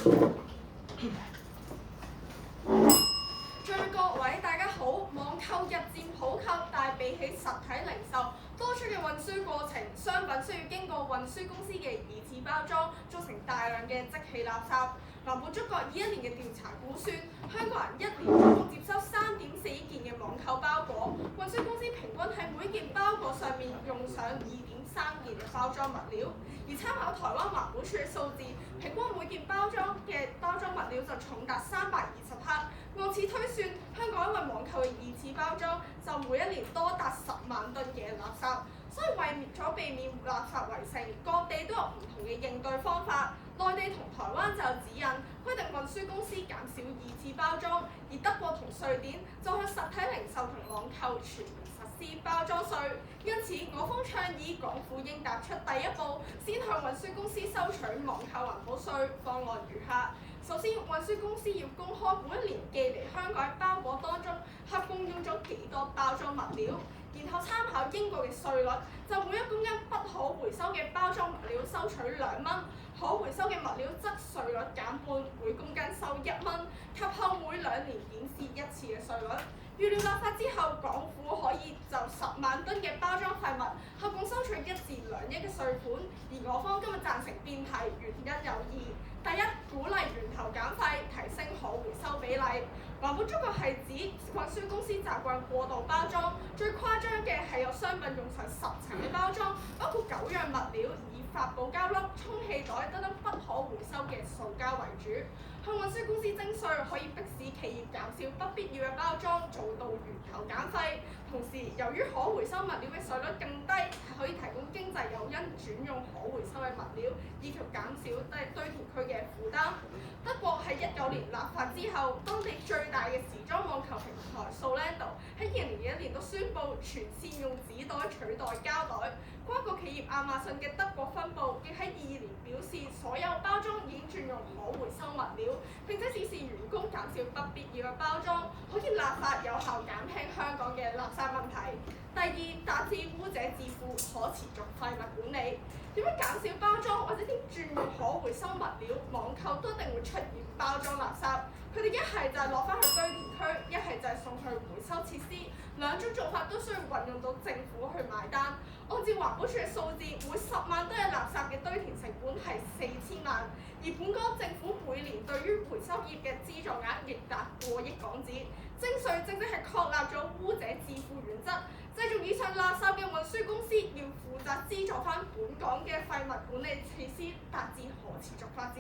各位大家好，網購日漸普及，但係比起實體零售，多出嘅運輸過程，商品需要經過運輸公司嘅二次包裝，造成大量嘅即棄垃圾。環保觸覺21年嘅調查估算，香港人一年總共接收3.4億件嘅網購包裹，運輸公司平均喺每件包裹上面用上2.3件嘅包裝物料。而參考台灣環保署嘅數字，平均每件包裝嘅包裝物料就重達320克。按此推算，香港因為網購嘅二次包裝，就每一年多達10萬噸嘅垃圾。所以為咗避免垃圾圍城，各地都有唔同嘅應對方法。內地同台灣就有指引，規定運輸公司減少二次包裝，而德國同瑞典就向實體零售同網購全面實施包裝稅。因此，我方倡議港府應踏出第一步，先向運輸公司收取網購環保稅。方案如下：首先，運輸公司要公開每一年寄嚟香港嘅包裹當中，合共用咗幾多包裝物料，然後參考英國嘅稅率，就每1公斤不可回收嘅包裝物料收取2蚊，可回收嘅物料則稅率減半，每公斤收1蚊，及後每2年檢視一次嘅稅率。預料立法之後，港府可以就10萬噸嘅包裝廢物，合共收取1至2億嘅稅款。而我方今日贊成辯題，原因有二：第一，鼓勵源頭減廢，提升可回收比例。環保觸覺係指運輸公司習慣過度包裝，最誇張嘅係有商品用上10層嘅包裝，包括9樣物料，以發泡膠粒、充氣袋等等不可回收嘅塑膠為主。向運輸公司徵稅可以迫使企業減少不必要嘅包裝，做到源頭減廢。同時，由於可回收物料嘅稅率更低，係可以提供經濟誘因轉用可回收嘅物料，以及減少堆填區嘅負擔。德國喺19年立法之後，當地最大嘅時裝網購平台 Zalando 喺2021年都宣布全線用紙袋取代膠袋。跨國企業亞馬遜嘅德國分部亦喺22年表示，所有包裝已經轉用可回收物料，並且指示員工減少不必要嘅包裝，可以立法有效減輕香港嘅垃圾問題。第二，達至污者自負，可持續廢物管理。點樣減少包裝或者點轉用可回收物料，網購都一定會出現包裝垃圾。佢哋一係就係落翻去堆填區，一係就係送去回收設施，兩種做法都需要運用到政府去買單。按照環保署嘅數字，每10萬噸嘅垃圾嘅堆填成本係4000萬，而本港政府每年對於回收業嘅資助額亦達過億港紙。徵稅正正係確立咗污者自負原則，製造以上垃圾嘅運輸公司要負責資助翻本港嘅廢物管理設施，達至可持續發展。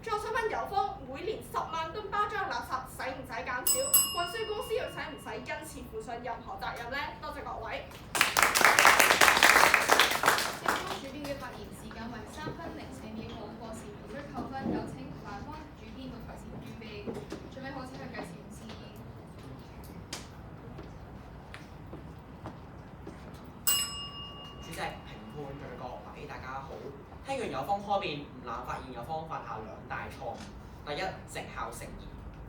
最後想問油方，每年10萬噸包裝嘅垃圾使唔使減少？運輸公司又使唔使因此負上任何責任呢？多謝各位。政府主編嘅發言時間為3分04秒，過時無需扣分。有請范方主編個台前預備，準備好請佢計時指示。主席、評判在各位大家好。聽完有方開辯，吳蘭發現有方犯下2大錯誤。第一，成效成疑。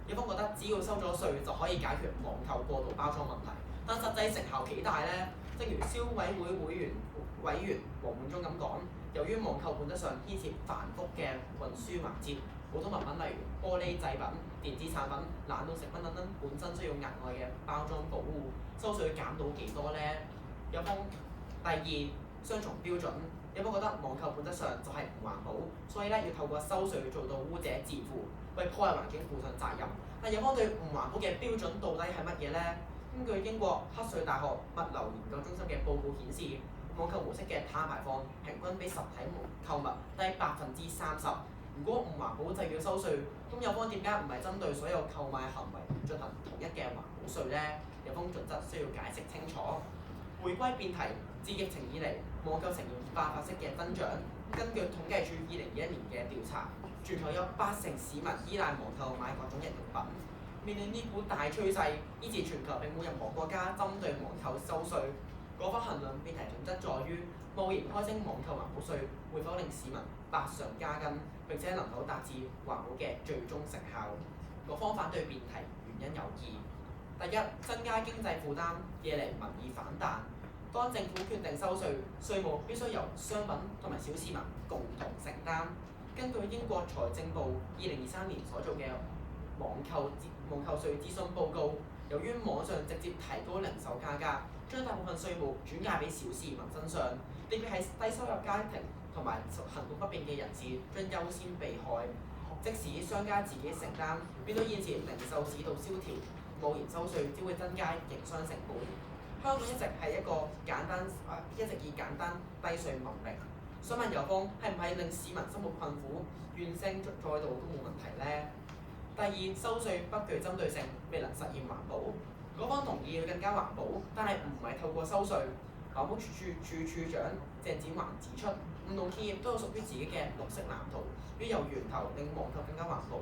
有方覺得只要收咗稅就可以解決網購過度包裝問題，但實際成效幾大呢？正如消委會委員黃滿忠咁講，由於網購本質上牽涉繁複嘅運輸環節，普通物品例如玻璃製品、電子產品、冷凍食品等等，本身需要額外嘅包裝保護，收稅減到幾多呢？有方第二，雙重標準。有方覺得網購本質上就係唔環保，所以要透過收稅做到污者自負，為破壞環境負上責任。但有方對唔環保嘅標準到底係乜嘢呢？根據英國克瑞大學物流研究中心嘅報告顯示，網購模式嘅碳排放平均比實體購物低30%。如果唔環保就要收稅，咁有方點解唔係針對所有購買行為進行統一嘅環保稅呢？有方準則需要解釋清楚。回歸辯題，自疫情以嚟，網購呈現爆發式嘅增長。根據統計處2021年嘅調查，全球有80%市民依賴網購買各種日用品。面對呢股大趨勢，依時全球並冇任何國家針對網購收稅。嗰番衡量辯題準則在於，貿然開徵網購環保稅會否令市民百上加斤，並且能否達至環保嘅最終成效？嗰方反對辯題原因有二：第一，增加經濟負擔，惹嚟民意反彈。當政府決定收稅，稅務必須由商品同埋小市民共同承擔。根據英國財政部2023年所做嘅網購稅諮詢報告，由於網上直接提高零售價格，將大部分稅務轉嫁俾小市民身上，特別係低收入家庭同埋行動不便嘅人士將優先被害。即使商家自己承擔，面對現時零售市道蕭條，貿然收稅只會增加營商成本。香港一直以簡單低稅聞名。想問油方係唔係令市民生活困苦，怨聲載道都冇問題呢？第二，收稅不具針對性，未能實現環保。嗰方同意要更加環保，但係唔係透過收稅。環保署長鄭展環指出，唔同企業都有屬於自己嘅綠色藍圖，要由源頭令網購更加環保。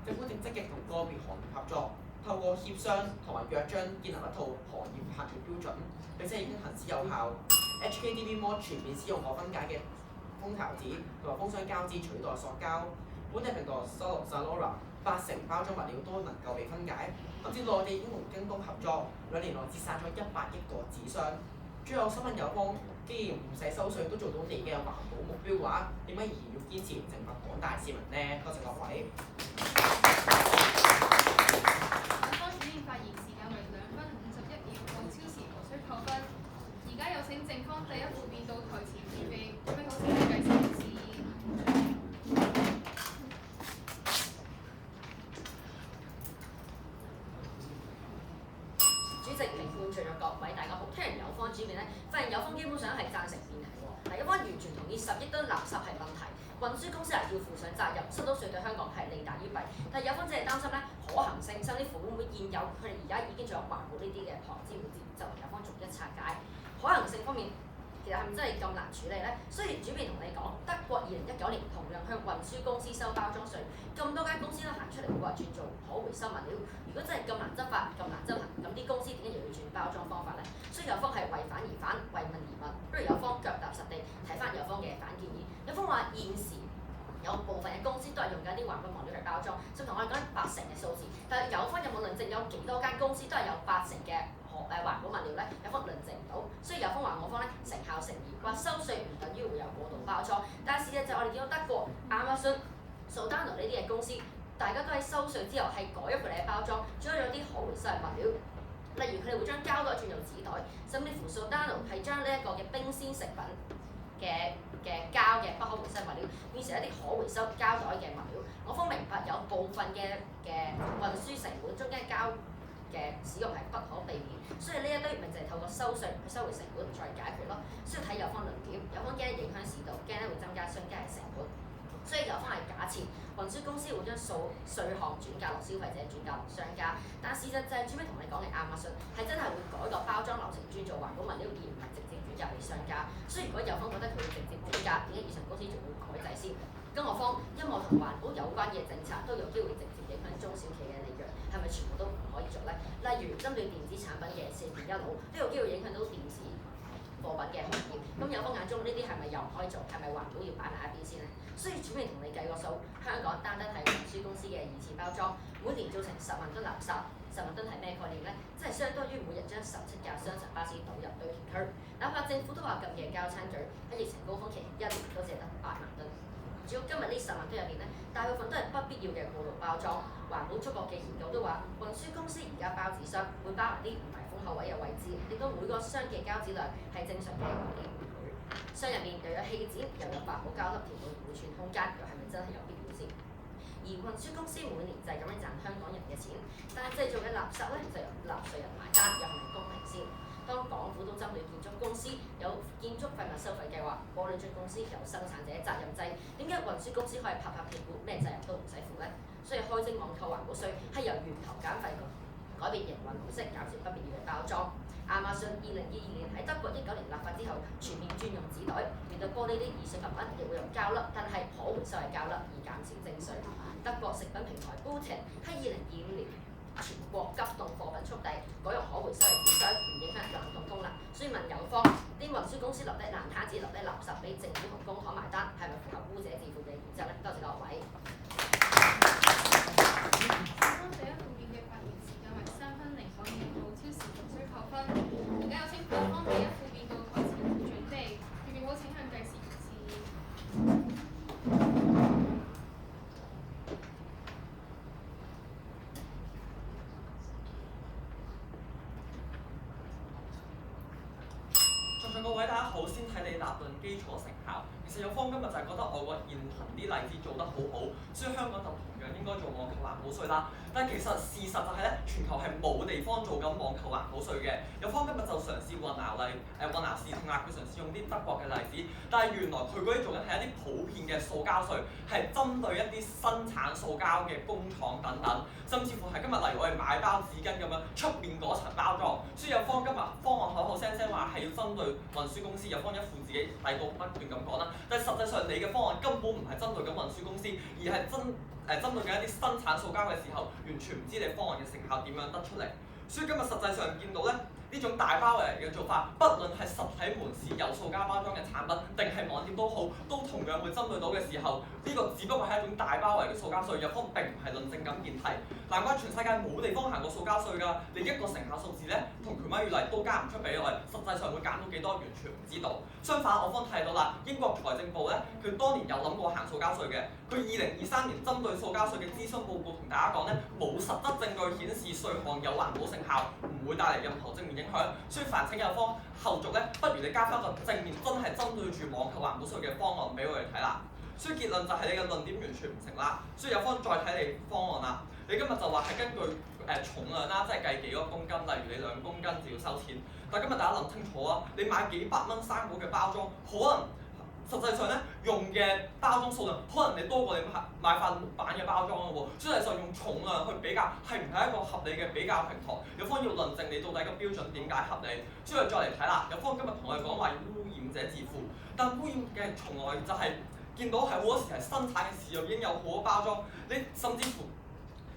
政府正積極同個別行業合作，透過協商同埋約章建立一套行業客觀標準，並且已經行之有效。HKTV Mall 全面使用可分解嘅封條紙同埋封箱膠紙取代塑膠。本地平台 Zalora 80%包裝物料都能夠被分解，甚至內地已經同京東合作，2年內節省咗100億個紙箱。最後想問油方，既然唔使收稅都做到你嘅環保目標嘅話，點解仍然要堅持懲罰廣大市民呢？多謝各位。警方主演發言時間為2分51秒，無超時無需扣分。而家有請正方第一副辯到台前預備，準備好請計時示意。主席、評判在座各位，大家好。聽完有方主辯咧，發現有方基本上係贊成辯題喎。嗱，有方完全同意10億噸垃圾係問題，運輸公司係要負上責任，收到稅對香港係利大於弊。但係有方只係擔心咧可行性，甚至乎會唔會現有佢哋而家已經做咗環保呢啲嘅旁枝末節，就有方逐一拆解。可行性方面，其實係咪真係咁難處理呢？雖然主辯同你講，德國2019年同樣向運輸公司收包裝稅，咁多間公司都行出嚟話轉做可回收物料。如果真係咁難執法、咁難執行，咁啲公司點解又要轉包裝方法呢？所以有方係為反而反，為問而問。不如有方腳踏實地睇翻有方嘅反建議。有方話現時有部分嘅公司都係用緊啲環保物料嚟包裝，就同我哋講80%嘅數字。但係有方有冇論證有幾多間公司都係有80%嘅環保物料咧？有方論證唔到，所以有方話我方咧成效成疑，話收稅唔等於會有過度包裝。但係事實就我哋見到德國、Amazon、Sodano 呢啲嘅公司，大家都喺收稅之後係改咗佢哋嘅包裝，將咗啲可回收嘅物料。例如佢哋會將膠袋轉做紙袋，甚至乎 Sodano 係將呢一個嘅冰鮮食品嘅膠嘅不可回收物料變成一啲可回收膠袋嘅物料。我方明白有部分嘅運輸成本中間膠嘅使用係不可避免，所以呢一堆咪就係透過收稅去收回成本再解決咯。需要睇有方論點，有方驚影響市道，驚咧會增加商家嘅成本。所以有方係假設運輸公司會將稅項轉嫁落消費者，轉嫁落商家，但事實就係主尾同你講嘅亞馬遜係真係會改個包裝流程轉做環保物料，而唔係直接轉嫁俾商家。所以如果有方覺得佢會直接轉嫁，點解以上公司仲會改制先？更何況音樂同環保有關嘅政策都有機會直接影響中小企嘅利潤，係咪全部都唔可以做呢？例如針對電子產品嘅4電1腦，都有機會影響到電子貨品嘅行業。咁有方眼中呢啲係咪又唔可以做？係咪環保要擺埋一邊先呢？所以準備同你計個數，香港單係運輸公司嘅2次包裝，每年造成10萬噸垃圾。10萬噸係咩概念呢？即係相當於每日將17架雙層巴士倒入堆填區。哪怕政府都話禁嘅膠餐具喺疫情高峰期1年都只係得8萬噸。主要今日呢10萬噸入邊咧，大部分都係不必要嘅過度包裝。環保觸覺嘅研究都話，運輸公司而家包紙箱會包埋啲唔係封口位嘅位置，令到每個箱嘅膠紙量係正常嘅5.5倍。箱入面又有氣墊，又有環保膠粒填滿每寸空間，又係咪真係有必要先？而運輸公司每年就係咁樣賺香港人嘅錢，但係製造嘅垃圾咧就由納稅人埋單，又係咪公平先？當港府都針對建築公司有建築廢物收費計劃，玻璃樽公司有生產者責任制，點解運輸公司可以拍拍屁股咩責任都唔使負呢？所以開徵網購環保稅係由源頭減廢，改變營運模式，減少不必要嘅包裝。亞馬遜2022年喺德國19年立法之後，全面轉用紙袋，面對玻璃啲易碎物品亦會用膠粒，但係可回收嘅膠粒以減少徵稅。德國食品平台 Booting 喺2025年全國急凍貨品速遞，改用可回收嘅紙箱，唔影響冷凍功能。所以問有方，啲運輸公司留低爛攤子、留低垃圾俾政府同公帑埋單，係咪符合污者自負嘅原則呢？多謝各位。第一副辯嘅發言時間為3分0秒，無超時無需扣分。而家有請辯方第一副辯到台前準備，預備好請向計時示意。論基礎成效。其實有方今日就係覺得外國現行啲例子做得好好，所以香港就同樣應該做網購環保稅啦。但係其實事實就係咧，全球係冇地方做緊網購環保稅嘅。有方今日就嘗試混淆視聽啦，佢嘗試用啲德國嘅例子，但係原來佢嗰啲做緊係一啲普遍嘅塑膠稅，係針對一啲生產塑膠嘅工廠等等，甚至乎係今日例如我哋買包紙巾咁樣，出面嗰層包裝，所以有方今日方案口口聲聲話係要針對運輸公司，有方一副自己底稿不斷咁講啦，但係實際上你嘅方案根本唔係針對緊運輸公司，而係針對緊一啲生產塑膠嘅時候，完全唔知你方案嘅成效點樣得出嚟。所以今日實際上見到咧，呢種大包圍嘅做法，不論係實體門市有塑膠包裝嘅產品，定係網店都好，都同樣會針對到嘅時候，呢個只不過係一種大包圍嘅塑膠稅，有方並唔係論證咁件題。難怪全世界冇地方行過塑膠稅㗎，你一個成效數字咧，同權威與例都加唔出俾我哋，實際上會減到幾多，完全唔知道。相反，我方睇到啦，英國財政部咧，佢當年有諗過行塑膠稅嘅，佢2023年針對塑膠稅嘅諮詢報告同大家講咧，冇實質證據顯示稅項有環保成效，唔會帶嚟任何正面影響，所以煩請有方後續咧，不如你加翻個正面真係針對住網購環保稅嘅方案俾我哋睇啦。所以結論就係你嘅論點完全唔成立，所以有方再睇你方案啦。你今日就話係根據重量啦，即係計幾個公斤，例如你2公斤就要收錢。但係今日大家諗清楚啊，你買幾百蚊生果嘅包裝，可能實際上咧用嘅包裝數量，可能你多過你買塊木板嘅包裝嘅喎，所以就用重量去比較，係唔係一個合理嘅比較平台？有方要論證你到底個標準點解合理，所以我哋再嚟睇啦。有方今日同我哋講話要污染者自負，但污染嘅從來就係見到係好多時係生產嘅時候已經有好多包裝，你甚至乎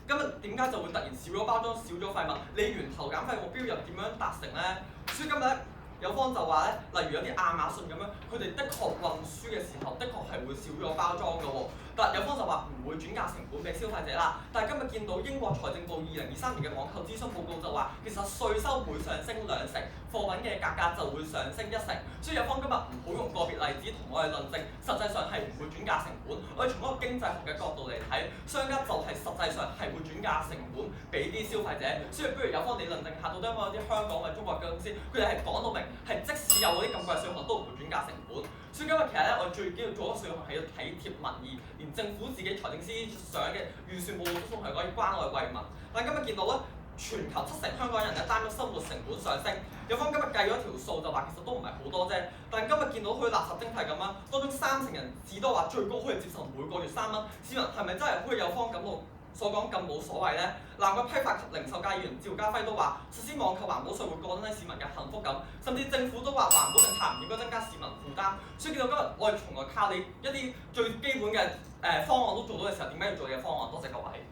今日點解就會突然少咗包裝、少咗廢物？你源頭減廢目標又點樣達成咧？所以今日咧。有方就話咧，例如有啲亞馬遜咁樣，佢哋的確運輸嘅時候，的確係會少咗包裝嘅喎。但有方就話唔會轉嫁成本俾消費者啦。但係今日見到英國財政部2023年嘅網購諮詢報告就話，其實稅收每上升2成，貨品嘅價格就會上升1成。所以有方今日唔好用個別例子同我哋論證，實際上係唔會轉嫁成本。我哋從一個經濟學嘅角度嚟睇，商家就係實際上係會轉嫁成本俾啲消費者。所以不如有方你論證下，到底有冇啲香港或者中國嘅公司，佢哋係講到明。係即使有嗰啲咁貴嘅稅項都唔會轉嫁成本，所以今日其實咧，我哋最緊要做嗰個稅項係要體貼民意，連政府自己財政司想嘅預算報告都係可以關愛惠民。但係今日見到咧，全球7成香港人咧擔憂生活成本上升，有方今日計咗條數就話其實都唔係好多啫。但係今日見到佢垃圾徵費咁啦，當中3成人至多話最高可以接受每個月3蚊，市民係咪真係好似有方咁到所講咁冇所謂咧？難怪批發及零售界議員趙家輝都話，實施網購環保稅會降低市民嘅幸福感，甚至政府都話環保政策唔應該增加市民負擔。所以見到今日我哋從來靠你一啲最基本嘅方案都做到嘅時候，點解要做你嘅方案？多謝各位。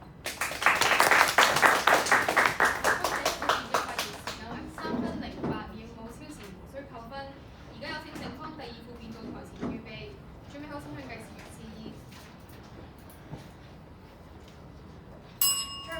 3分08秒，冇超時無需扣分。而家有請正方第2副辯到台前預備，準備好心向計時器示意。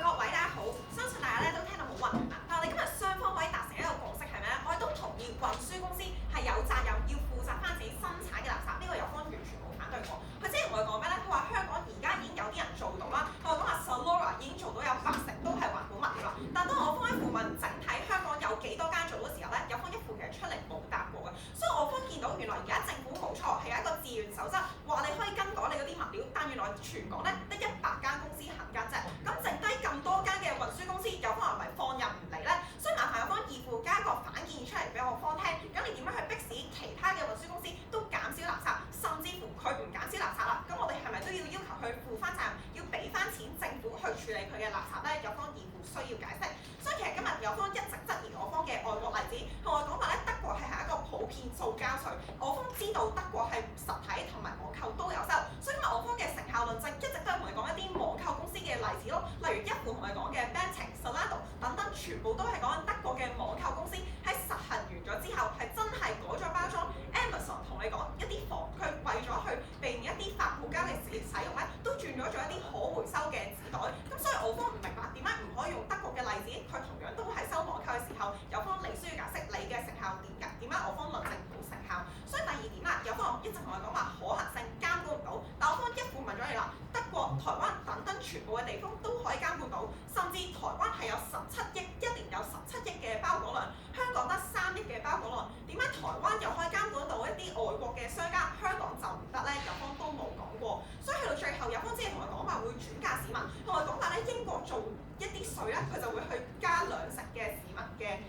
各位大家好，相信大家咧都聽到好混亂啦。但係我哋今日雙方可以達成一個共識係咩咧？我哋都同意運輸公司係有責任要負責翻自己生產嘅垃圾，呢個有方完全冇反對過。佢之前同我哋講咩咧？佢話香港而家已經有啲人做到啦。佢話講話 Salora 已經做到有80%都係環保物料啦。但當我方一副問整體香港有幾多間做到嘅時候咧，有方一副其實出嚟冇答過嘅。所以我方見到原來而家政府冇錯係有一個自願守則，話你可以更改你嗰啲物料，但原來全港咧得100間公司肯跟啫。咁剩低咁多間嘅運輸公司，有方係咪放任唔理咧？所以麻煩有方2副加一個反建議出嚟俾我方聽。咁你點樣去迫使其他嘅運輸公司都減少垃圾，甚至乎佢唔減少垃圾啦？咁我哋係咪都要要求佢負翻責任，要俾翻錢政府去處理佢嘅垃圾咧？有方2副需要解釋。所以其實今日有方一直質疑我方嘅外國例子，同我講話咧，德國係一個普遍塑膠稅。我方知道德國係實體同埋網購都有收，所以今日我方嘅成效論證一直都係同你講一啲網購公司嘅例子咯，例如一副同你講嘅 Banting、Zalando 等等，全部都係講緊德國嘅網購公司喺實行完咗之後係真係改咗包裝。Amazon 同你講一啲佢為咗去避免一啲發泡膠嘅使用咧，都轉咗做一啲可回收嘅紙袋。咁所以我方唔明白點解唔可以用德國嘅例子，佢同樣都係收網購嘅時候，有方你需要解釋你嘅成效點解我方論證冇成效。所以第2點啦，有方一直同你講話可行性監管唔到，但我方一副問咗你啦，德國、台灣等等全部嘅地方都可以監管到，甚至台灣係有17億，一年有17億嘅包裹量，香港得3億嘅包裹量，點解台灣又可以監管到一啲一啲外國嘅商家，香港就唔得咧，有方都冇講過。所以去到最後，有方只係同佢講話會轉嫁市民，同佢講話咧英國做一啲稅咧，佢就會去加兩成嘅市民嘅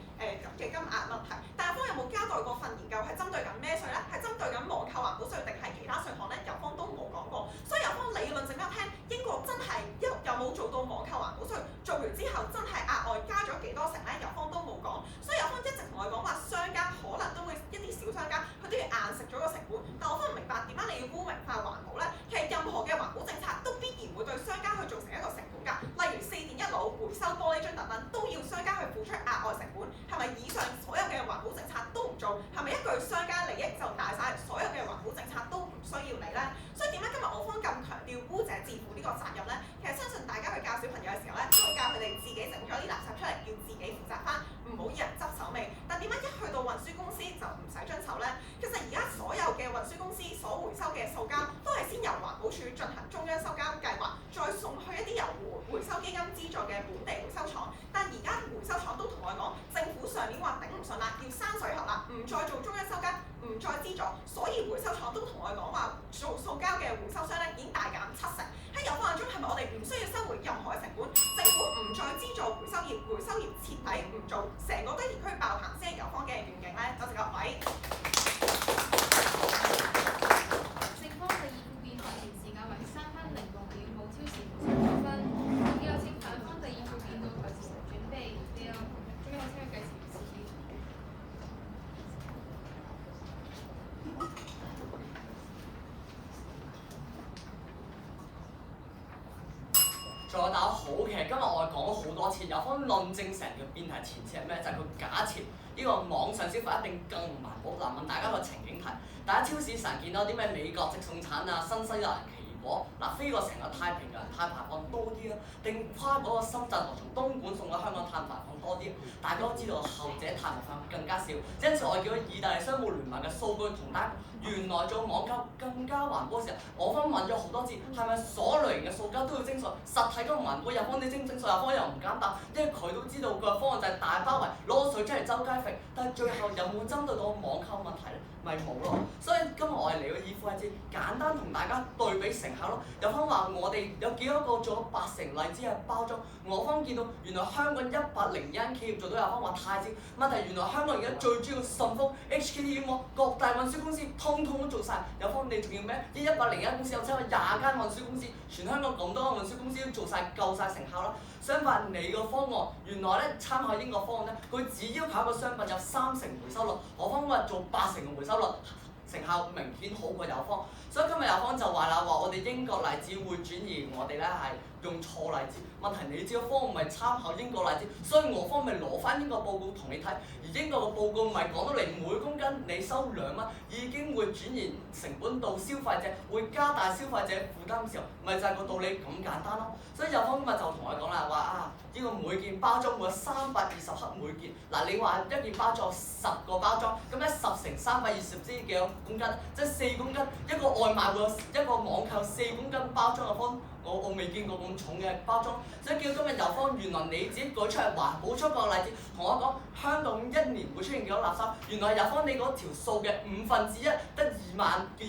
金額問題。但有方有冇交代過份研究係針對緊咩稅咧？係針對緊網購環保稅定係其他稅項咧？有方都冇講過。所以有方理論證俾我聽，英國真係又冇做到網購環保稅，做完之後真係額外加咗幾多成咧？有方都冇講。所以有方一直同佢講話，商家可能都會一啲小商家，佢都要硬食咗個成本。但我方唔明白點解你要污名化環保咧？其實任何嘅環保政策都必然會對商家去造成一個成本㗎。例如4電1腦、回收玻璃樽等等，都要商家去付出額外成本。係咪以上所有嘅環保政策都唔做？係咪一句商家利益就大晒？所有嘅環保政策都唔需要你咧？所以點解今日我方咁強調污者自負呢個責任咧？其實相信大家去教小朋友嘅時候咧，都會教佢哋自己整咗啲垃圾出嚟，要自己負責翻，唔好以人執手尾。但點解一去到運輸公司就唔使遵守咧？其實而家所有嘅運輸公司所回收嘅塑膠，都係先由環保署進行中央收膠計劃，再送去一啲由回收基金資助嘅本地回收廠。但而家回收廠都同我講，政府上年話頂唔順啦，要閂水喉啦，唔再做中央收膠，唔再資助，所以回收廠都同我講話，做塑膠嘅回收商咧已經大減70%。喺有方眼中，係咪我哋唔需要收回任何嘅成本？政府唔再資助回收業，回收業徹底唔做，成個堆填區爆棚先係有方嘅願景咧？多謝各位。正方第二副辯論時間為3分06秒，冇超時無分。有請反方第二副辯論台前準備，最後請佢計時時。仲有大家好，其實今日我係講咗好多次，有方論證成個辯題前設係咩？就係佢假設呢個網上消費一定更唔環保。嗱，問大家個情景題，大家超市成日見到啲咩美國直送產啊、新西蘭奇異果，嗱飛過成個太平洋碳排放多啲啊，定跨嗰個深圳河從東莞送到香港碳排放多啲？大家都知道後者碳排放更加少，因此我叫咗意大利商務聯盟嘅數據同大家。原來做網購更加環保嘅時候，我方問咗好多次，係咪所類型嘅塑膠都要徵稅？實體都唔環保，有方你徵稅，有方又唔敢答，因為佢都知道個方案就係大包圍攞個稅出嚟周街揈，但係最後有冇針對到網購問題咧？咪冇咯。所以今日我係嚟個以副係節，簡單同大家對比成效咯。有方話我哋有幾多個做咗8成荔枝嘅包裝，我方見到原來香港101間企業做到，有方話太少。問題原來香港而家最主要順豐、HKTM 各大運輸公司通通都做晒，有方你仲要咩？呢101間公司有超過20間運輸公司，全香港咁多間運輸公司都做晒夠晒成效啦。相反，你個方案原來咧參考英國方案咧，佢只要求一個商品有3成回收率，我方話做8成嘅回收率，成效明顯好過有方。所以今日有方就話啦，話我哋英國例子會轉移，我哋咧係用錯例子。問題你知個方案唔係參考英國例子，所以我方咪攞翻英國報告同你睇。而英國嘅報告咪講到你每公斤你收2蚊，已經會轉移成本到消費者，會加大消費者負擔嘅時候，咪就係個道理咁簡單咯。所以有方今日就同我講啦，話啊呢個每件包裝會有320克每件。嗱，你話一件包裝10個包裝，咁咧10乘320知幾多公斤？即係4公斤。一個外賣會有一個網購4公斤包裝嘅方。我未見過咁重嘅包裝，所以叫今日有方原來你自己舉出嚟環保出個例子，同我講香港1年會出現幾多垃圾？原來有方你嗰條數嘅1/5得2萬幾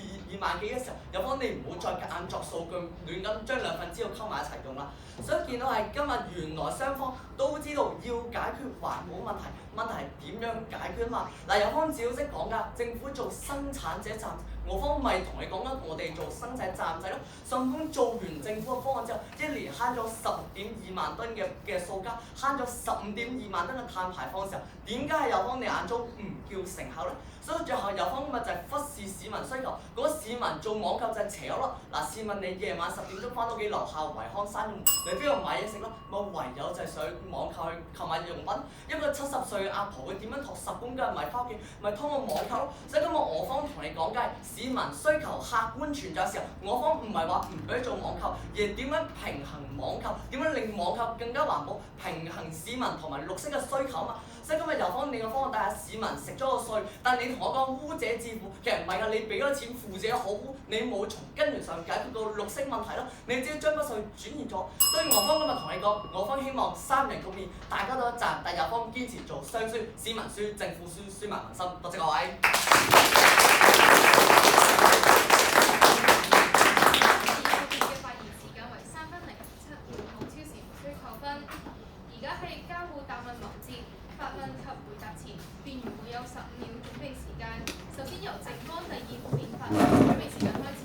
嘅時候，有方你唔好再夾硬作數據，亂咁將2分之一溝埋一齊用啦。所以見到係今日原來雙方都知道要解決環保問題，問題係點樣解決啊嘛？嗱，有方只好識講㗎，政府做生產者站。我方咪同你講緊，我哋做生產站仔咯。順豐做完政府嘅方案之後，1年慳咗10.2萬噸嘅塑膠，慳咗15.2萬噸嘅碳排放嘅時候，點解係有方你眼中唔叫成效咧？所以最後有方咪就係忽視市民需求，嗰市民做網購就係邪惡咯。嗱，試問你夜晚10點鐘翻到屋企樓下維康山用，你邊度買嘢食咯？咪唯有就係上網購去購買用品。一個70歲嘅阿婆，佢點樣托10公斤米翻屋企？咪通過網購咯。所以今日我方同你講嘅係市民需求客觀存在嘅時候，我方唔係話唔俾做網購，而係點樣平衡網購，點樣令網購更加環保，平衡市民同埋綠色嘅需求啊嘛。所以今日由方你個方案底下，市民食咗個稅，但你同我講污者自負，其實唔係㗎，你俾咗錢富者可污，你冇從根源上解決到綠色問題咯，你只係將筆稅轉移咗。所以我方今日同你講，我方希望3人共勉，大家都一讚，但由方堅持做雙輸，市民輸，政府輸，輸埋民心。多謝各位。嘅發言時間為3分07秒，無超時無需扣分。而家係交互答問環節，發問及回答前，辯員會有15秒準備時間。首先由正方第2副辯發問，準備時間開始。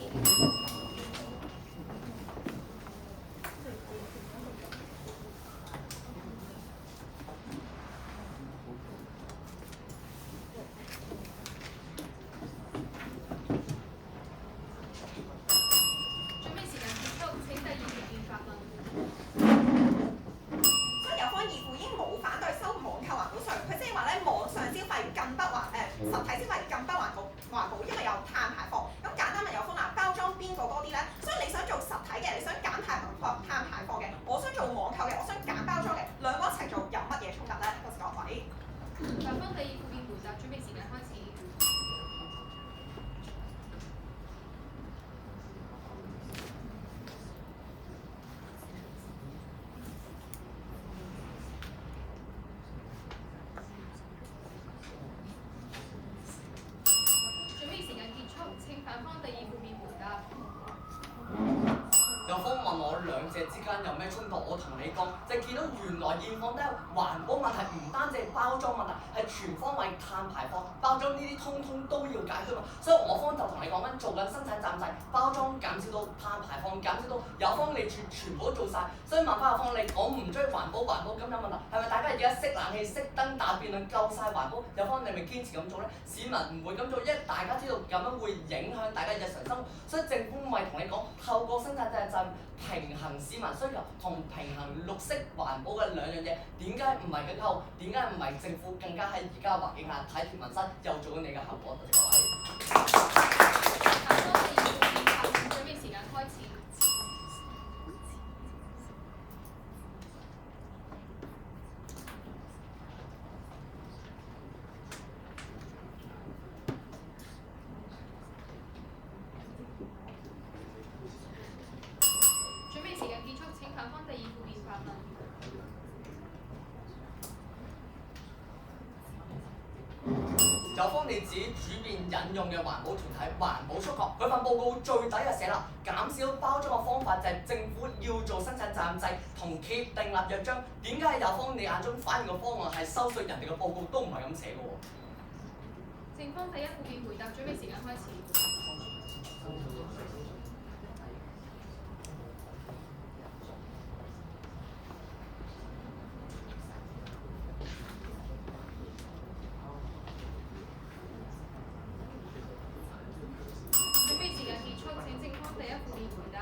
準備時間結束，請第2副辯發問。所以有方二副已經冇反對收網購環保稅，佢即係話咧網上消費更不實體消費更不環保，因為有碳排放。咁簡單問有方啦，包裝邊個多啲咧？所以你想做實體嘅，你想減碳排放嘅；我想做網購嘅，我想減包裝嘅，兩個一齊做有乜嘢衝突咧？到時各位。答方第2副辯回答，準備時間開始。準備時間結束，請反方第2副辯回答。有方問我兩者之間有咩衝突，我同你講，就見到原來現況都係環保問題，唔單止係包裝問題，係全方位碳排放、包裝呢啲通通都要解決嘛。所以我方就同你講緊，做緊生產站制，包裝減少到碳排放減少到，有方你全部都做晒。所以問翻有方你講唔追環保咁有問題，係咪大家而家熄冷氣、熄燈打辯論夠晒環保？有方你咪堅持咁做咧？市民唔會咁做，因為大家知道咁樣會影響大家日常生活，所以政府咪同你講，透過生產制平衡市民需求同平衡綠色環保嘅兩樣嘢，點解唔係更加好？點解唔係政府更加喺而家環境下體貼民生，又做緊你嘅效果？多謝各位。答方第2副辯發問，準備時間開始。準備時間結束，請反方第2副辯發問。有方你自己主辯引用嘅環保團體環保觸覺，佢份報告最底就寫啦，減少包裝嘅方法就係政府要做生產站制同企業訂立約章。點解有方你眼中反而個方案係收稅，人哋嘅報告都唔係咁寫嘅喎？正方第1副辯回答，準備時間開始。準備時間結束，請正方第1副辯回答。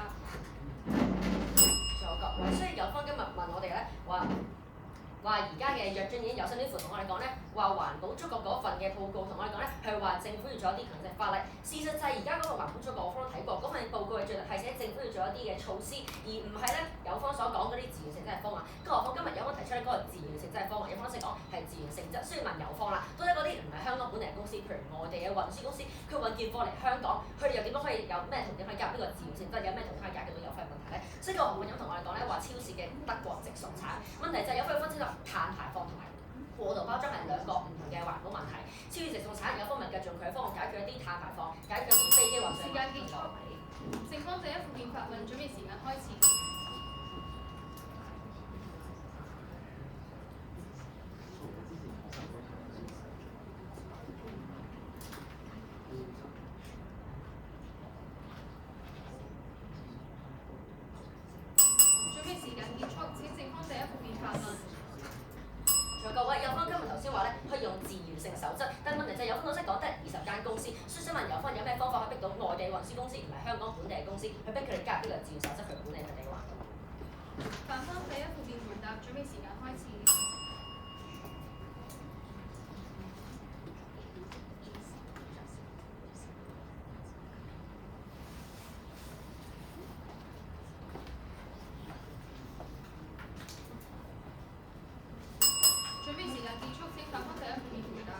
仲有各位，所以有方今日問我哋咧話而家嘅約章已經有新啲款，同我哋講咧話環保觸覺嗰份嘅報告同我哋講咧係話政府要做一啲強制法例。事實就係而家嗰個環保觸覺我方都睇過，嗰份報告係寫政府要做一啲嘅措施，而唔係咧有方所講嗰啲自願性質嘅方案。咁何況今日有方提出咧嗰個自願性質嘅方案，有方式講係自願性質，需要問有方啦。到底嗰啲唔係香港本地嘅公司，譬如外地嘅運輸公司，佢運件貨嚟香港，佢哋又點樣可以有咩途徑可以加入呢個自願性質？有咩途徑可以解決到有費問題咧？所以個學會有同我哋講咧話超市嘅德國直送產問題就係有分分清楚碳排放同埋過度包裝係兩個唔同嘅環保問題。超市直送產有方面繼續用佢嘅方案解決一啲碳排放，解決一啲飛機運輸。時間結束。正方第1副辯發問，準備時間開始。準備時間結束，請正方第1副辯發問。各位有方今日頭先話咧，可以用自願性守則，但係問題就係有方老師講得20間公司，所以想問有方有咩方法可以逼到外地運輸公司，唔係香港本地嘅公司，去逼佢哋加入呢個自願守則去管理佢哋嘅環境？反方第1副辯回答，準備時間開始。準備時間結束，請反方第1副辯回答。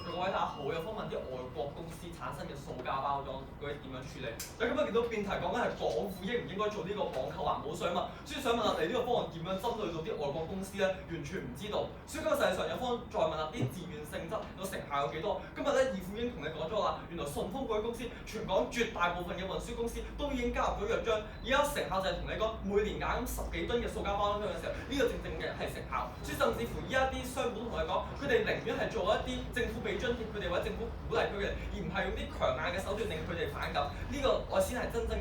各位大家好，有方問啲外國公司產生嘅數塑膠包裝嗰啲點樣處理。但今日見到辯題講緊係港府應唔應該做呢個網購環保稅啊嘛，所以想問下你呢個方案點樣針對到啲外國公司咧？完全唔知道。所以今日實際上有方再問下啲自願性質個成效有幾多？今日咧義父已經同你講咗啦，原來順豐嗰啲公司，全港絕大部分嘅運輸公司都已經加入咗約章，而家成效就係同你講每年減10幾噸嘅塑膠包裝嘅時候，呢個正正嘅係成效。所以甚至乎依家啲商戶都同你講，佢哋寧願係做一啲政府俾津貼佢哋或者政府鼓勵佢哋，而唔係用啲強硬嘅手段令佢哋反感。呢個我先係真正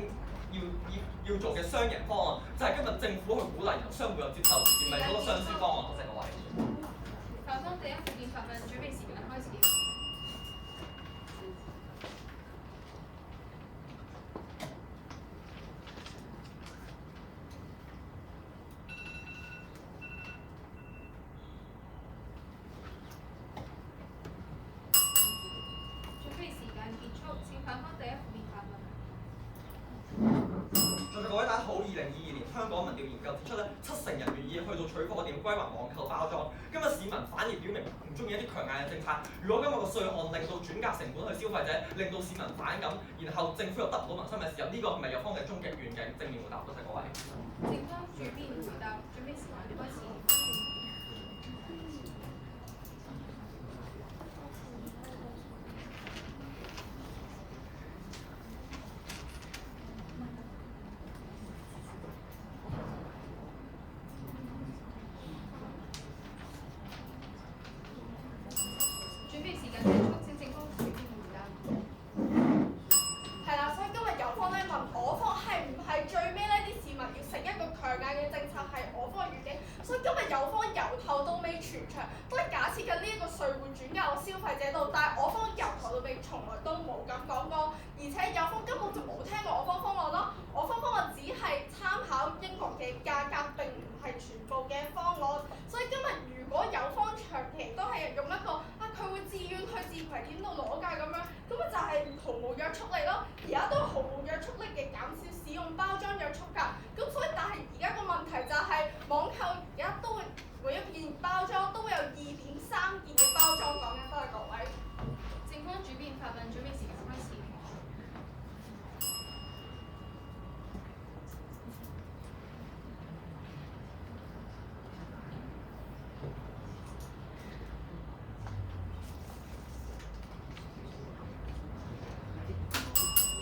要做嘅雙贏方案，就係今日政府去鼓勵，然後商戶又接受，而唔係嗰個雙輸方案。多謝各位。校方第一附件發問，準備時間開始。準備時間結束，請校方第一附件發問。在座各位大家好，2022年香港民調研究指出咧，70%人願意去到取貨店歸還網購包裝。今日市民反而表明唔中意一啲強硬嘅政策。如果今日個稅項令到轉嫁成本去消費者，令到市民反感，然後政府又得唔到民心嘅時候，呢個係咪有方嘅終極願景？正面回答，多謝各位。正方主辯回答，準備時間開始。準備時間結束，請正方主辯回答。係啦，所以今日有方咧問我方係唔係最尾呢啲市民要食一個強硬嘅政策係我方嘅願景，所以今日有方由頭到尾全場都係假設緊呢一個稅會轉嫁到消費者度，但係我方由頭到尾從來都冇咁講過，而且有方根本就冇聽過我方方案咯，我方方案只係參考英國嘅價格，並唔係全部嘅方案，所以今日如果有方長期都係用一個佢會自願去自攜點到攞㗎咁樣，咁咪就係毫無約束力咯。而家都毫無約束力嘅減少使用包裝約束㗎。咁所以但係而家個問題就係網購而家都會每一件包裝都會有2.3件嘅包裝講緊，多謝各位。正方主辯發問，準備時間開始。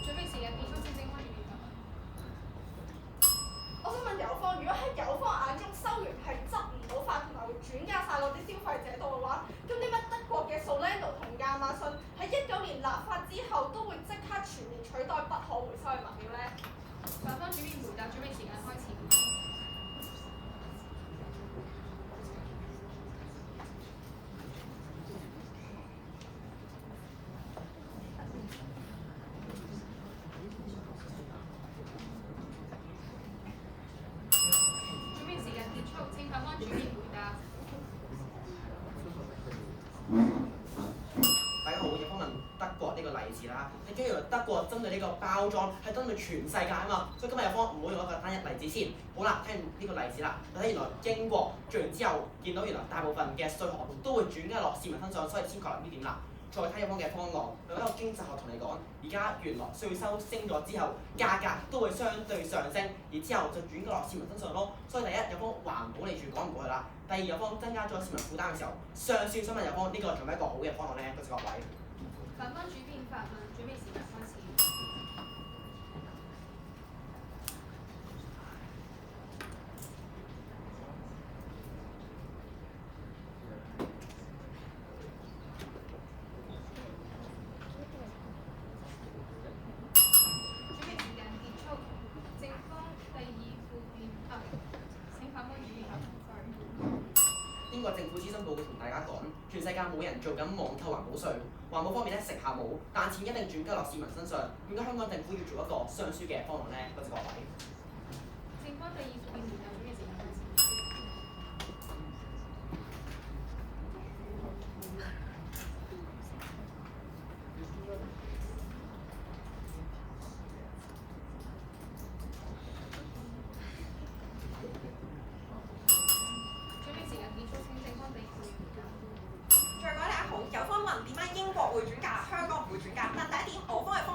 準備時間結束，請正方主辯發問。我想問有方，如果喺有方眼中收完係執唔到法，同埋會轉嫁晒落啲消費者度嘅話，咁點解德國嘅 Zalando 同亞馬遜喺19年立法之後都會即刻全面取代不可回收嘅物料呢？校方主辯回答，準備時間開始。準備時間結束，請校方主辯回答。大家好，有方問德國呢個例子啦，你知原來德國針對呢個包裝係針對全世界啊嘛，所以今日有方唔好用一個單一例子先。好啦，聽完呢個例子啦，睇原來英國做完之後，見到原來大部分嘅稅項都會轉嫁落市民身上，所以先確立呢點啦。再睇有方嘅方案，有一個經濟學同你講，而家原來稅收升咗之後，價格都會相對上升，而之後就轉嫁落市民身上咯。所以第一有方環保你住講唔過去啦，第二有方增加咗市民負擔嘅時候，上線想問有方呢個仲係一個好嘅方案咧？多謝各位。反方主辯發問，準備時間開始。準備時間結束，正方第二附辯請反方主辯發問。英國政府諮詢報告同大家講，全世界冇人做緊網購環保稅，環保方面咧成效冇，但錢一定轉交落市民身上。點解香港政府要做一個雙輸嘅方案咧？多謝各位。正方第二附辯回答，準備時間開始。準備時間結束，請正方第二附辯回答。再講大家好，有方問點解英國會轉嫁，香港唔會轉嫁？但第一點，我方嘅方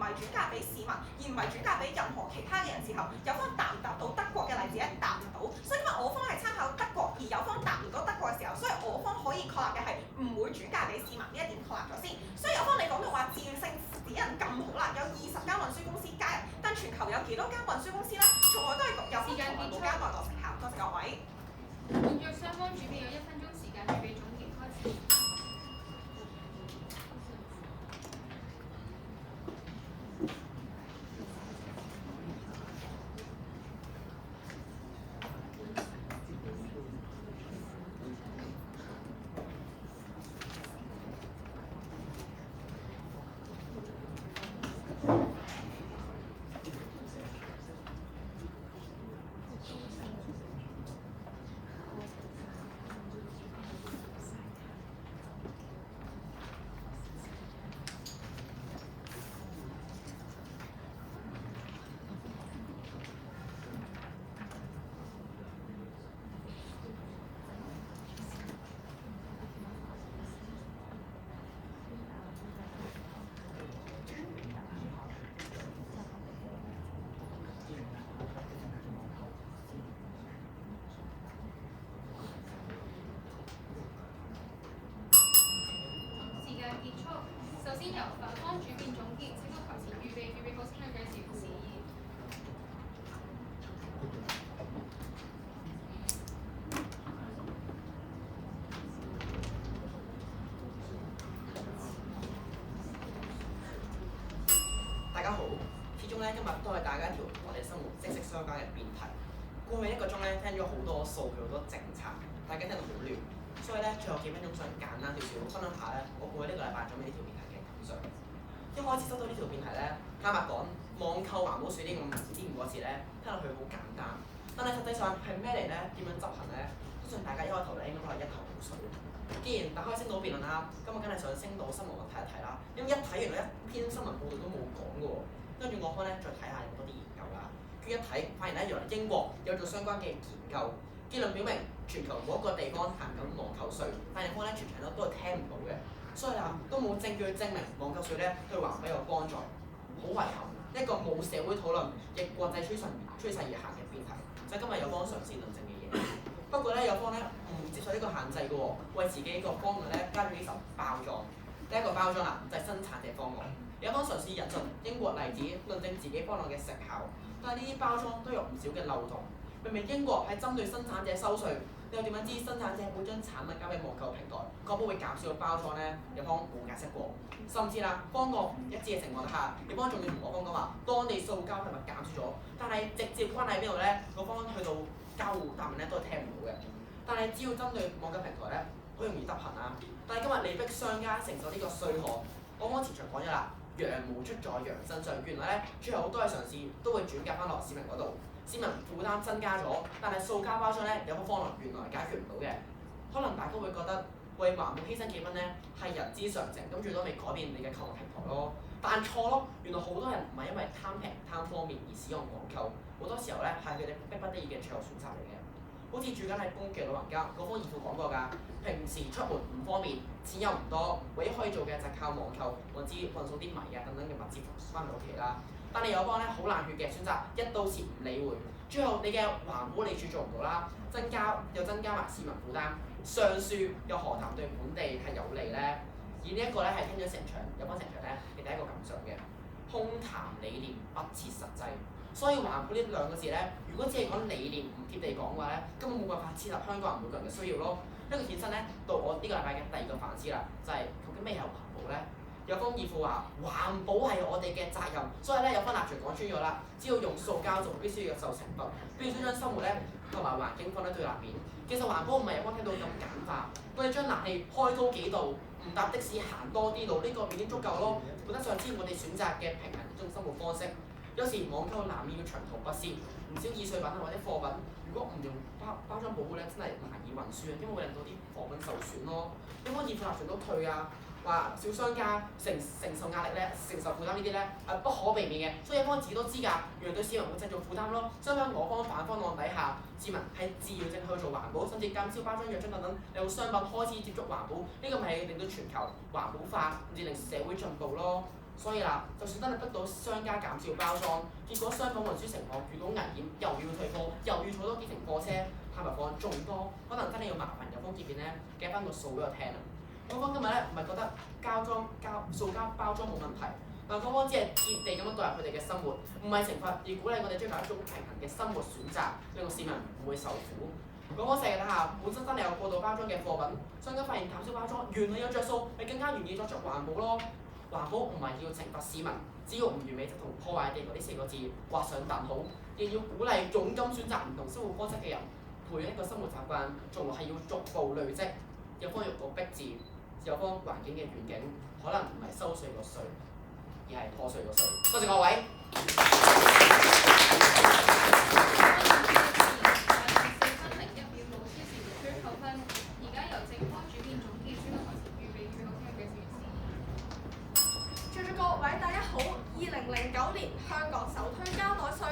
係轉嫁俾市民，而唔係轉嫁俾任何其他嘅人時候，有方答唔答到德國嘅例子咧？答唔到，所以因為我方係參考德國，而有方答唔到德國嘅時候，所以我方可以確立嘅係唔會轉嫁俾市民呢一點確立咗先。所以有方你講到話自願性指引咁好啦，有20間運輸公司加入，但全球有幾多間運輸公司咧？從來都係有方從來冇交代過成效。多謝各位。活躍雙方主編有1分鐘時間預備總結開始。時間結束。首先由法方主編總結，請到台前預備好請佢介紹事宜。大家好，始終咧今日都係大家一條同我哋生活息息相關嘅辯題。過去1個鐘咧聽咗好多數據、好多政策，大家聽到好亂，所以咧最後幾分鐘想簡單少少分享下咧，我過去呢個禮拜準備呢條辯題嘅感想。一開始收到呢條辯題咧，坦白講，網購環保稅呢5個字咧，聽落去好簡單，但係實際上係咩嚟咧？點樣執行咧？相信大家一開頭咧應該都係一頭霧水。既然打開星島辯論啦，咁我梗係上星島新聞網睇一睇啦。咁一睇原來一篇新聞報導都冇講嘅喎，跟住我開咧再睇下有冇多啲研究啦。跟住一睇，發現咧原來英國有做相關嘅研究，結論表明全球每一個地方行緊網購稅，但係方咧全場都係聽唔到嘅，所以啊都冇證據證明網購稅咧對環保有幫助。好遺憾，一個冇社會討論，亦國際趨勢而行嘅辯題，就係今日有方嘗試論證嘅嘢。不過咧有方咧唔接受呢個限制嘅喎，為自己個方案咧加咗呢層包裝。第一個包裝啦，就係生產者方案。有方嘗試引進英國例子，論證自己方案嘅成效，但係呢啲包裝都有唔少嘅漏洞。明明英國係針對生產者收稅，你又點樣知生產者會將產品交俾網購平台，確保會減少個包裝咧？有方冇解釋過，甚至啦方案唔一致嘅情況下，有方仲要同我方講話當地塑膠係咪減少咗，但係直接關喺邊度咧？個方去到交互答問咧都係聽唔到嘅。但係只要針對網購平台咧，好容易執行啊！但係今日你逼商家承受呢個稅項，我剛前場講咗啦，羊毛出在羊身上，原來咧最後好多嘅嘗試都會轉嫁翻落市民嗰度。市民負擔增加咗，但係塑膠包裝咧有個方案原來解決唔到嘅。可能大家會覺得為環保犧牲幾蚊咧係人之常情，咁最多咪改變你嘅購物平台咯。但錯咯，原來好多人唔係因為貪平貪方便而使用網購，好多時候咧係佢哋迫不得已嘅最後選擇嚟嘅。好似住緊喺公屋嘅老人家，嗰方義父講過㗎，平時出門唔方便，錢又唔多，唯一可以做嘅就係靠網購，運送啲米啊等等嘅物資翻到屋企啦。但你有幫咧好冷血嘅選擇，一刀切唔理會，最後你嘅環保理處做唔到啦，增加埋市民負擔，上書又何談對本地係有利咧？而呢一個咧係聽咗成場有幫成場咧嘅第一個感想嘅，空談理念不切實際。所以環保呢2個字咧，如果只係講理念唔貼地講嘅話咧，根本冇辦法切合香港人每個人嘅需要咯。呢個衍生咧到我呢個禮拜嘅第2個反思啦，就係究竟咩係環保咧？有方義父話環保係我哋嘅責任，所以咧有方立場講穿咗啦，只要用塑膠就必須要受懲罰，必須將生活咧同埋環境放喺對立面。其實環保唔係有方聽到咁簡化，我哋將冷氣開高幾度，唔搭的士行多啲路，呢個已經足夠咯。本質上知我哋選擇嘅平衡一種生活方式。有時網購難免要長途跋涉，唔少易碎品或者貨品，如果唔用包裝保護咧，真係難以運輸，因為會令到啲貨品受損咯。有方義父立場都退啊，話小商家承受壓力咧，承受負擔呢啲咧係不可避免嘅，所以有方自己都知㗎，原來對市民會製造負擔咯。相反我方反方案底下，市民係自願性去做環保，甚至減少包裝藥樽等等，令到商品開始接觸環保，呢個咪係令到全球環保化，甚至令社會進步咯。所以啦，就算真係逼到商家減少包裝，結果商品運輸情況遇到危險，又要退貨，又要儲多幾程貨車，碳排放仲多，可能真係要麻煩有方見面咧計翻個數俾我聽啊！有方今日咧唔係覺得塑膠包裝冇問題，但有方只係貼地咁樣代入佢哋嘅生活，唔係懲罰，而鼓勵我哋追求一種平衡嘅生活選擇，令到市民唔會受苦。講講世界底下本身真係有過度包裝嘅貨品，商家發現減少包裝原來有着數，你更加願意作出環保咯。環保唔係要懲罰市民，只要唔完美就同破壞地球呢4個字畫上等號，亦要鼓勵勇敢選擇唔同生活方式嘅人，培養一個生活習慣，仲係要逐步累積。有方用到逼字，有方環境嘅遠景，可能唔係收稅個稅，而係破稅個稅。多謝各位。2009年香港首推膠袋稅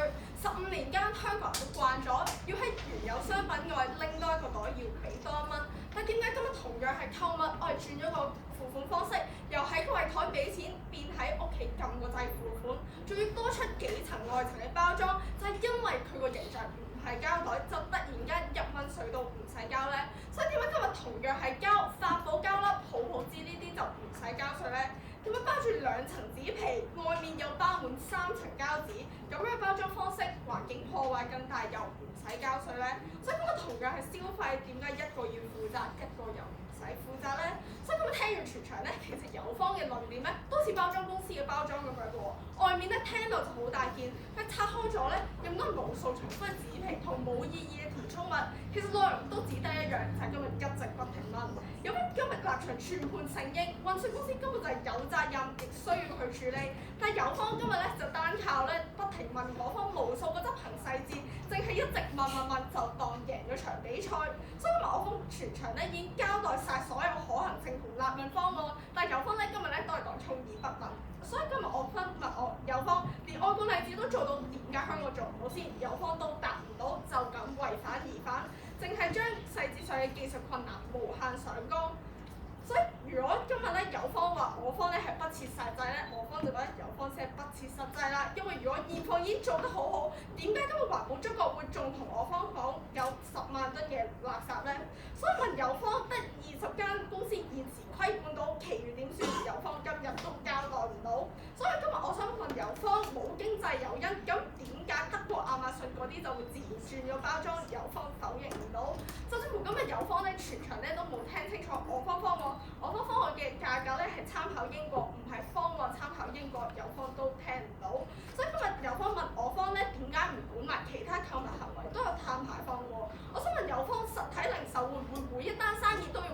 ，15年間香港人都慣咗要喺原有商品外拎多一個袋要俾多1蚊，但點解今日同樣係購物，我係轉咗個付款方式，由喺櫃台俾錢變喺屋企撳個掣付款，仲要多出幾層外層嘅包裝，就係因為佢個形象唔係膠袋，就突然間1蚊稅都唔使交咧。所以點解今日同樣係膠發泡膠粒、泡泡紙呢啲就唔使交稅咧？點解包住2層紙皮，外面又包滿3層膠紙，咁樣包裝方式環境破壞更大，又唔使交稅咧？所以今日同樣係消費，點解一個要負責，一個又唔使負責咧？所以今日聽完全場咧，其實友方嘅論點咧，都似包裝公司嘅包裝咁樣嘅喎。外面咧聽到就好大件，但拆開咗咧，咁多無數重複嘅紙皮同冇意義嘅填充物，其實內容都只得一樣，就係今日一直不停問。有咩今日立場全盤承認，運輸公司根本就係有責任，亦需要去處理。但係友方今日咧就單靠咧不停問我方無數個執行細節，淨係一直問就當贏咗場比賽。所以今日我方全場咧已經交代晒所有可行性同立論方案，但係友方咧今日咧都係講充耳不聞。所以今日我問友方，連外國例子都做到，點解香港做唔到先？友方都答唔到，就咁違反而反，淨係將細節上嘅技術困難無限上綱。所以如果今日咧友方話我方咧係不切實際咧，我方就覺得友方先係不切實際啦。因為如果現況已經做得好好，點解今日環保中國會仲同我方講有10萬噸嘅垃圾咧？所以問友方得20間公司現時規管到，其餘點算？友方今日都交代唔到。所以今日我想問友方冇經濟誘因，咁點解德國亞馬遜嗰啲就會自然轉咗包裝？友方否認唔到。甚至乎今日友方咧全場咧都冇聽清楚我方方案。我方方案嘅價格咧係參考英國，唔係方案參考英國，友方都聽唔到。所以今日友方問我方咧點解唔管埋其他購物行為都有碳排放喎？我想問友方實體零售會唔會每一單生意都用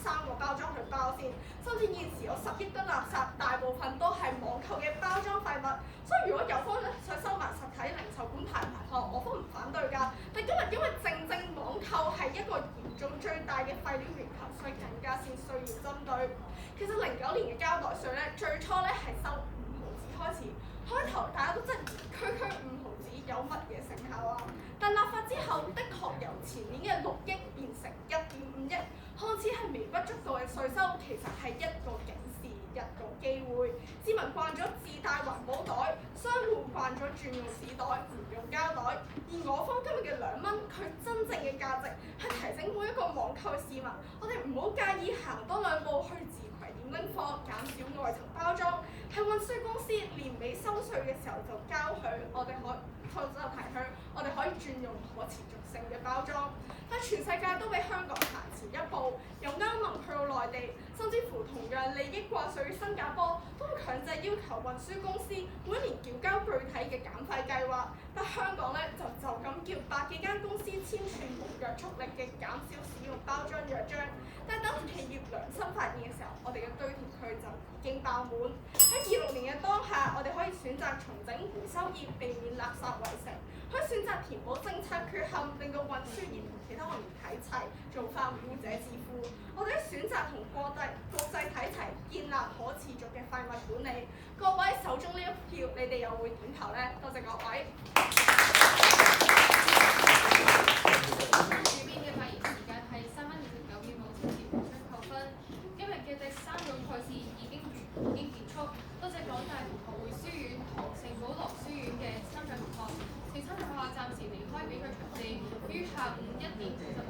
2.3個包裝去包先？甚至現時有10億噸垃圾，大部分都係網購嘅包裝廢物。所以如果友方咧想收埋實體零售管排放，我方唔反對㗎。但今日因為正網購係一個嚴重最大嘅廢料源頭，所以更加先需要針對。其實09年嘅膠袋稅咧，最初咧係收5毫紙開始，開頭大家都質疑區5毫紙有乜嘢成效啊？但立法之後，的確由前年嘅6億變成1.5億，看似係微不足道嘅稅收，其實係一個警示，一個機會。市民慣咗自帶環保袋，商戶慣咗轉用紙袋，唔用膠袋。而我方今日嘅2蚊，佢真正嘅價值係提醒每一個網購嘅市民，我哋唔好介意行多2步去自攜點拎貨，減少外層包裝。係運輸公司年尾收稅嘅時候就交許，我哋提倡，我哋可以轉用可持續性嘅包裝。但全世界都比香港行前一步，由歐盟去到內地，甚至乎同樣利益掛帥嘅新加坡，都會強制要求運輸公司每年繳交具體嘅減廢計劃。但香港咧就咁叫百幾間公司簽署無約束力嘅減少使用包裝約章，但等企業良心發現嘅時候，我哋嘅堆填區就已經爆滿。喺26年嘅當下，我哋可以選擇重整回收業，避免垃圾圍城；可以選擇填補政策缺陷，令到運輸業同其他行業睇齊，做翻污者自負。我哋選擇同國際睇齊，建立可持續嘅廢物管理。各位手中呢一票，你哋又會點投呢？多謝各位。主編嘅發言時間係3分29秒，5次無需扣分。今日嘅第3種賽事已經結束，多謝講下午1點45